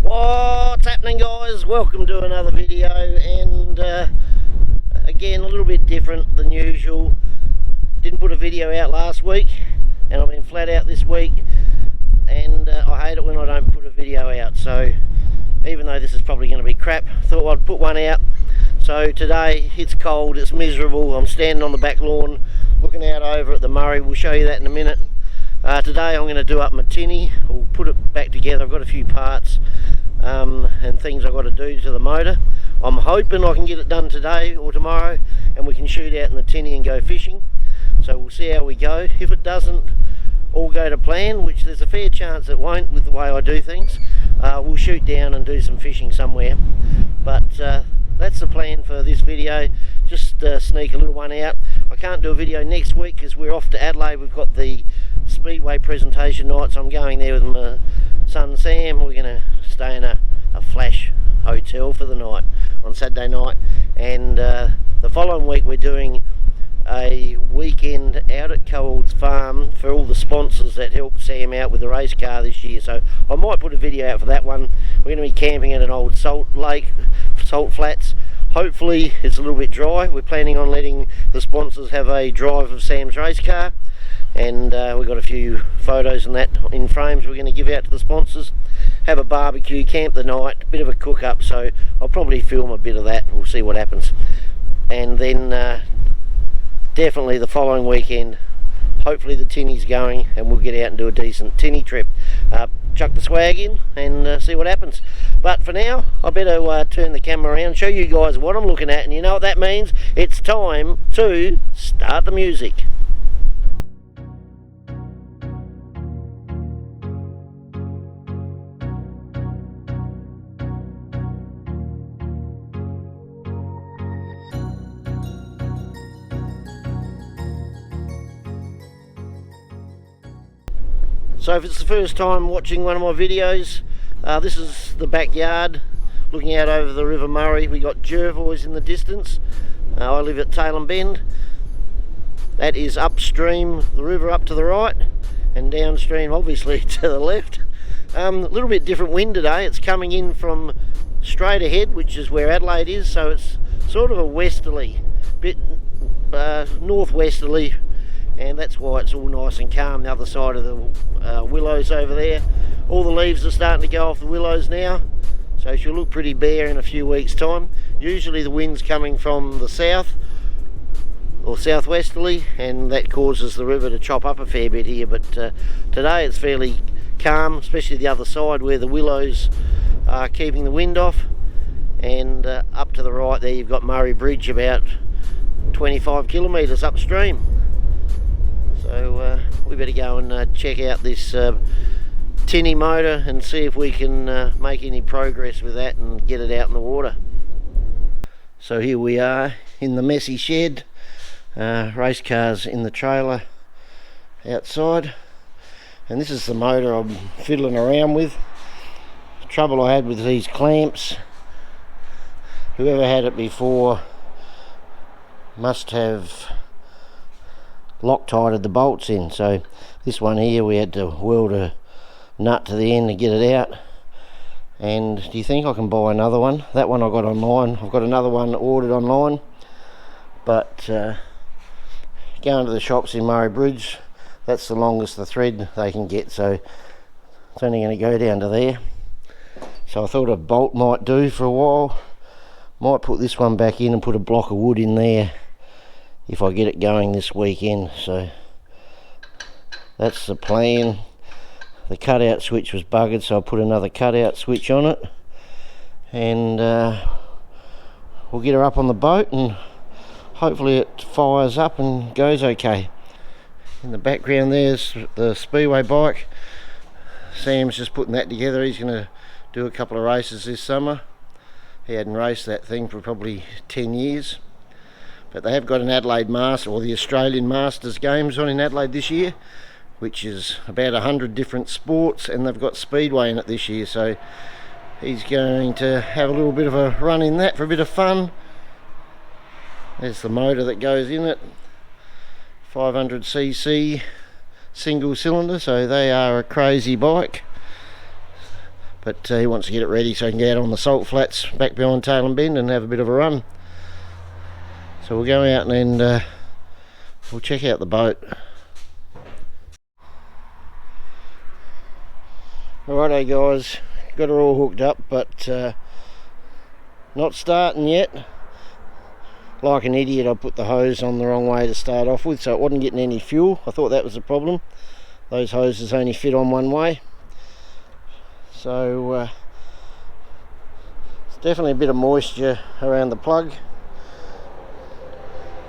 What's happening, guys? Welcome to another video, and again a little bit different than usual. Didn't put a video out last week and I've been flat out this week, and I hate it when I don't put a video out. So even though this is probably going to be crap, thought I'd put one out. So today it's cold, it's miserable. I'm standing on the back lawn looking out over at the Murray. We'll show you that in a minute. Today I'm going to do up my Tinny, or put it back together. I've got a few parts and things I've got to do to the motor. I'm hoping I can get it done today or tomorrow and we can shoot out in the Tinny and go fishing. So we'll see how we go. If it doesn't all go to plan, which there's a fair chance it won't with the way I do things, we'll shoot down and do some fishing somewhere. But that's the plan for this video. Just sneak a little one out. I can't do a video next week because we're off to Adelaide. We've got the Speedway presentation night, so I'm going there with my son Sam. We're going to stay in a flash hotel for the night on Saturday night, and the following week we're doing a weekend out at Cold's Farm for all the sponsors that helped Sam out with the race car this year. So I might put a video out for that one. We're going to be camping at an old salt flats. Hopefully it's a little bit dry. We're planning on letting the sponsors have a drive of Sam's race car, and we've got a few photos and that in frames we're going to give out to the sponsors. Have a barbecue, camp the night, a bit of a cook up, so I'll probably film a bit of that. We'll see what happens. And then definitely the following weekend, hopefully the Tinny's going and we'll get out and do a decent Tinny trip. Chuck the swag in and see what happens. But for now, I better turn the camera around, show you guys what I'm looking at, and you know what that means. It's time to start the music. So if it's the first time watching one of my videos, this is the backyard looking out over the River Murray. We got Jervois in the distance. I live at Tailem Bend. That is upstream the river up to the right, and downstream obviously to the left. A little bit different wind today. It's coming in from straight ahead, which is where Adelaide is, so it's sort of a westerly, bit northwesterly, and that's why it's all nice and calm. The other side of the willows over there, all the leaves are starting to go off the willows now, so she'll look pretty bare in a few weeks time. Usually the wind's coming from the south or southwesterly, and that causes the river to chop up a fair bit here, but today it's fairly calm, especially the other side where the willows are keeping the wind off. And up to the right there you've got Murray Bridge, about 25 kilometres upstream. So we better go and check out this Tinny motor and see if we can make any progress with that and get it out in the water. So here we are in the messy shed, race cars in the trailer outside, and this is the motor I'm fiddling around with. The trouble I had with these clamps, whoever had it before must have Loctited the bolts in. So this one here we had to weld a nut to the end to get it out. And do you think I can buy another one? That one I got online. I've got another one ordered online, but going to the shops in Murray Bridge, that's the longest the thread they can get, so it's only going to go down to there. So I thought a bolt might do for a while. Might put this one back in and put a block of wood in there if I get it going this weekend. So that's the plan. The cutout switch was buggered, so I put another cutout switch on it, and we'll get her up on the boat and hopefully it fires up and goes okay. In the background there's the Speedway bike. Sam's just putting that together. He's going to do a couple of races this summer. He hadn't raced that thing for probably 10 years. But they have got an Adelaide Master, or the Australian Masters Games on in Adelaide this year, which is about 100 different sports, and they've got Speedway in it this year, so he's going to have a little bit of a run in that for a bit of fun. There's the motor that goes in it, 500cc single cylinder, so they are a crazy bike. but he wants to get it ready so he can get out on the salt flats back behind Tail and Bend and have a bit of a run. So we'll go out and we'll check out the boat. Righto guys, got her all hooked up, but not starting yet. Like an idiot, I put the hose on the wrong way to start off with, so it wasn't getting any fuel. I thought that was the problem. Those hoses only fit on one way. So it's definitely a bit of moisture around the plug.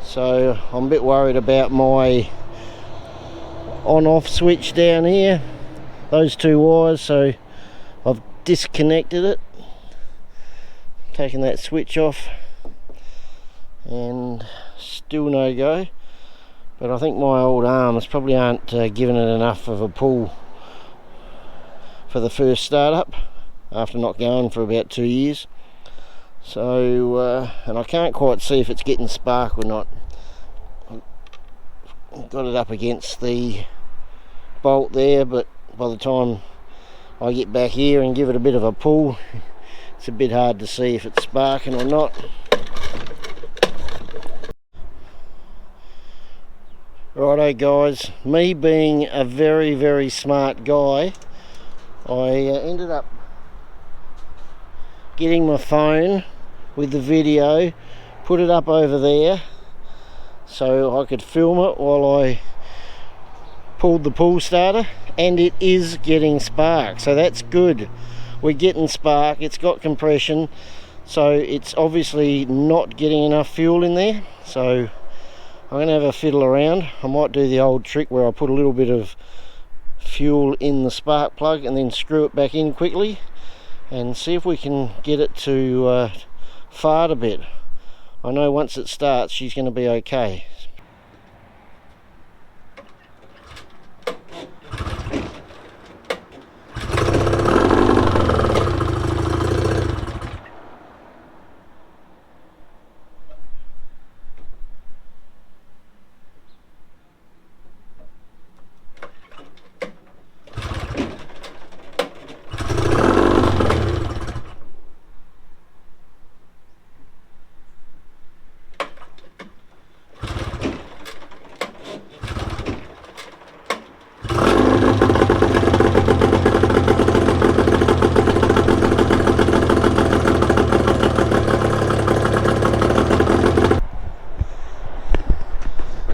So I'm a bit worried about my on-off switch down here. Those two wires, so I've disconnected it, taken that switch off, and still no go. But I think my old arms probably aren't giving it enough of a pull for the first startup after not going for about 2 years. So and I can't quite see if it's getting spark or not. I've got it up against the bolt there, but by the time I get back here and give it a bit of a pull, it's a bit hard to see if it's sparking or not. Righto guys, me being a very smart guy, I ended up getting my phone with the video, put it up over there so I could film it while I pulled the pull starter, and it is getting spark, so that's good. We're getting spark, it's got compression, so it's obviously not getting enough fuel in there. So I'm going to have a fiddle around. I might do the old trick where I put a little bit of fuel in the spark plug and then screw it back in quickly and see if we can get it to fart a bit. I know once it starts she's going to be okay.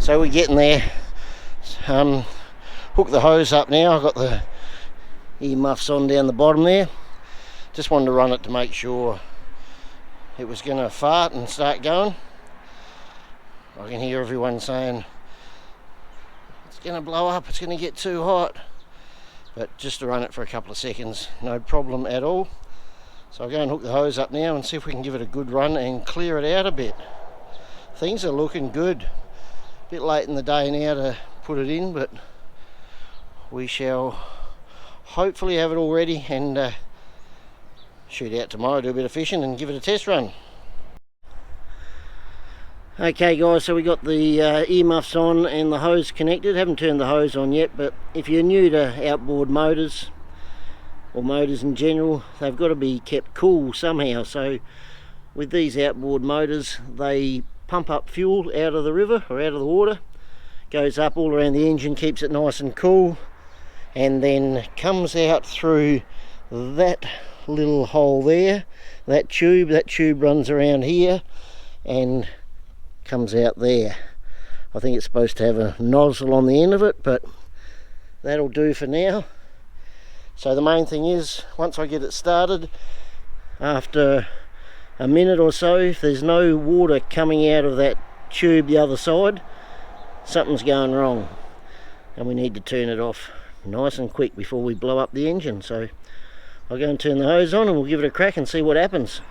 So we're getting there. Hook the hose up now. I've got the earmuffs on down the bottom there. Just wanted to run it to make sure it was going to fart and start going. I can hear everyone saying it's going to blow up, it's going to get too hot. But just to run it for a couple of seconds, no problem at all. So I'll go and hook the hose up now and see if we can give it a good run and clear it out a bit. Things are looking good. Bit late in the day now to put it in, but we shall hopefully have it all ready and shoot out tomorrow, do a bit of fishing and give it a test run. Okay guys, so we got the earmuffs on and the hose connected. Haven't turned the hose on yet, but if you're new to outboard motors or motors in general, they've got to be kept cool somehow. So with these outboard motors, they pump up fuel out of the river or out of the water, goes up all around the engine, keeps it nice and cool, and then comes out through that little hole there, that tube runs around here and comes out there. I think it's supposed to have a nozzle on the end of it, but that'll do for now. So the main thing is, once I get it started, after a minute or so, if there's no water coming out of that tube the other side, something's going wrong and we need to turn it off nice and quick before we blow up the engine. So I'll go and turn the hose on and we'll give it a crack and see what happens.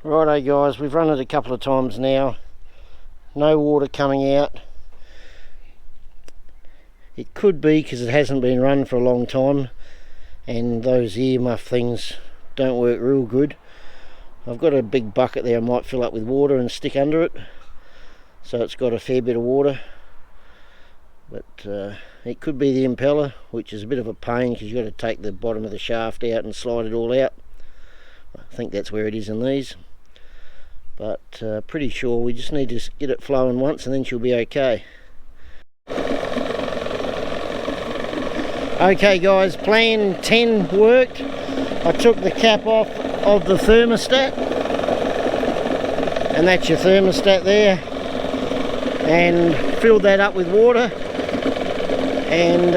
Righto guys, we've run it a couple of times now, no water coming out. It could be because it hasn't been run for a long time and those earmuff things don't work real good. I've got a big bucket there I might fill up with water and stick under it, so it's got a fair bit of water, but it could be the impeller, which is a bit of a pain because you've got to take the bottom of the shaft out and slide it all out. I think that's where it is in these, but pretty sure we just need to get it flowing once and then she'll be okay. Okay guys, plan 10 worked. I took the cap off of the thermostat, and that's your thermostat there, and filled that up with water, and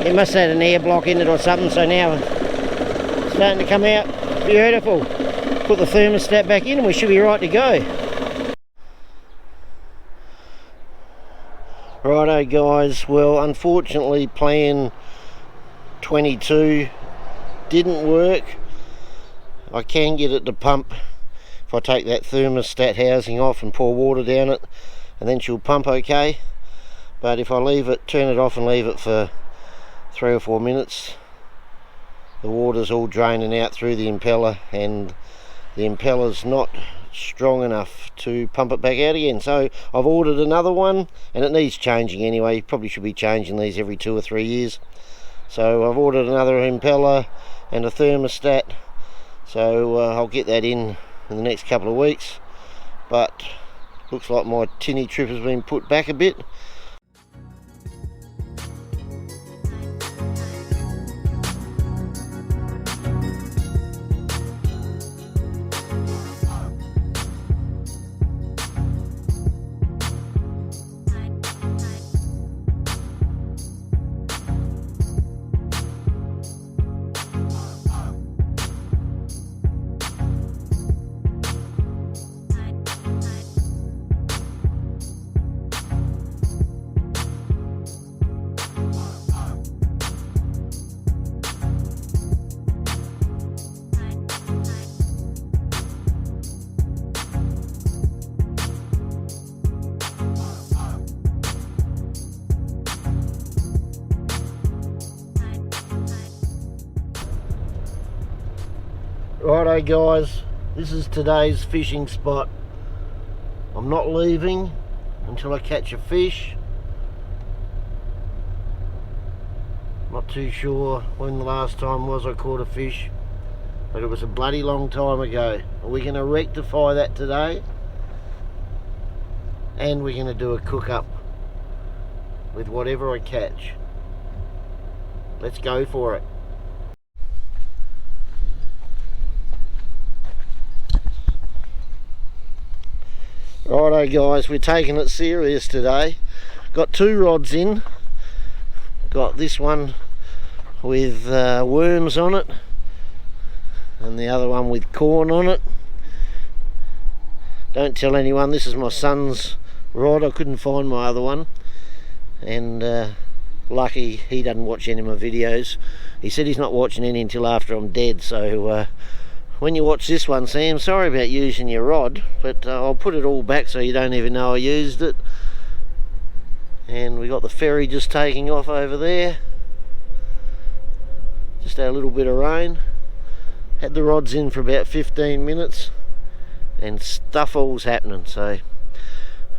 it must have had an air block in it or something, so now it's starting to come out beautiful. Put the thermostat back in and we should be right to go. Righto guys, well unfortunately plan 22 didn't work. I can get it to pump if I take that thermostat housing off and pour water down it, and then she'll pump okay. But if I leave it, turn it off and leave it for 3 or 4 minutes, the water's all draining out through the impeller, and the impeller's not strong enough to pump it back out again. So I've ordered another one, and it needs changing anyway. You probably should be changing these every 2 or 3 years. So I've ordered another impeller and a thermostat, so I'll get that in the next couple of weeks. But looks like my Tinny trip has been put back a bit. Righto guys, this is today's fishing spot. I'm not leaving until I catch a fish. Not too sure when the last time was I caught a fish, but it was a bloody long time ago. We're going to rectify that today, and we're going to do a cook up with whatever I catch. Let's go for it. Righto guys, we're taking it serious today. Got 2 rods in. Got this one with worms on it, and the other one with corn on it. Don't tell anyone, this is my son's rod. I couldn't find my other one, and lucky he doesn't watch any of my videos. He said he's not watching any until after I'm dead, so when you watch this one, Sam, sorry about using your rod, but I'll put it all back so you don't even know I used it. And we got the ferry just taking off over there. Just had a little bit of rain. Had the rods in for about 15 minutes and stuff all's happening, so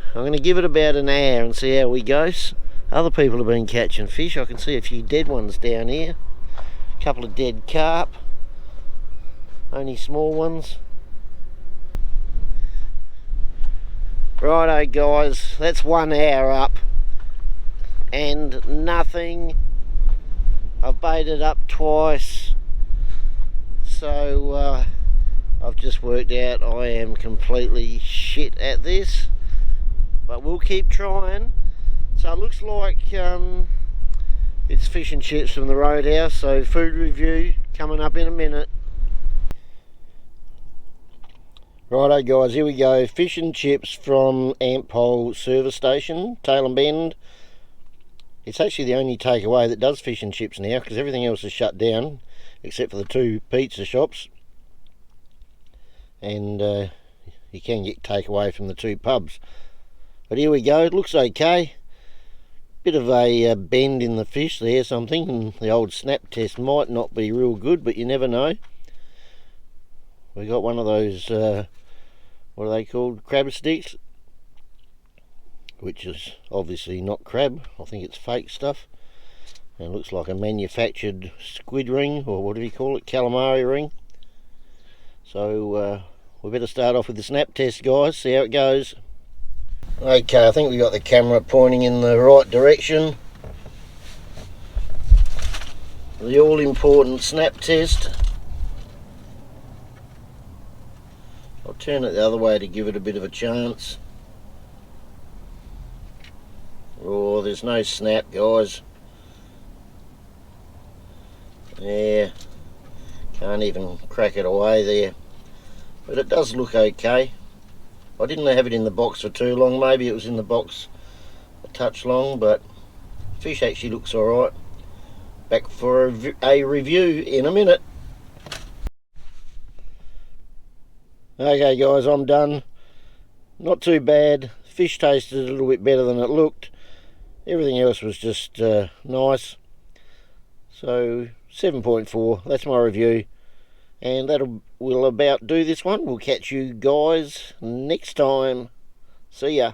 I'm going to give it about an hour and see how we go. Other people have been catching fish. I can see a few dead ones down here, a couple of dead carp. Only small ones. Righto guys, that's 1 hour up and nothing. I've baited up twice, so I've just worked out I am completely shit at this, but we'll keep trying. So it looks like it's fish and chips from the Roadhouse, so food review coming up in a minute. Righto guys, here we go. Fish and chips from Amppole service station, Tailem Bend. It's actually the only takeaway that does fish and chips now, because everything else is shut down except for the 2 pizza shops, and you can get takeaway from the 2 pubs. But here we go. It looks okay. Bit of a bend in the fish there, so I'm thinking the old snap test might not be real good, but you never know. We got one of those what are they called, crab sticks, which is obviously not crab. I think it's fake stuff, and it looks like a manufactured squid ring, or what do you call it, calamari ring. So we better start off with the snap test, guys, see how it goes. Okay, I think we got the camera pointing in the right direction. The all-important snap test. I'll turn it the other way to give it a bit of a chance. Oh, there's no snap, guys. Yeah, can't even crack it away there. But it does look okay. I didn't have it in the box for too long. Maybe it was in the box a touch long, but fish actually looks alright. Back for a review in a minute. Okay guys, I'm done. Not too bad. Fish tasted a little bit better than it looked. Everything else was just nice. So 7.4, that's my review. And will about do this one. We'll catch you guys next time. See ya.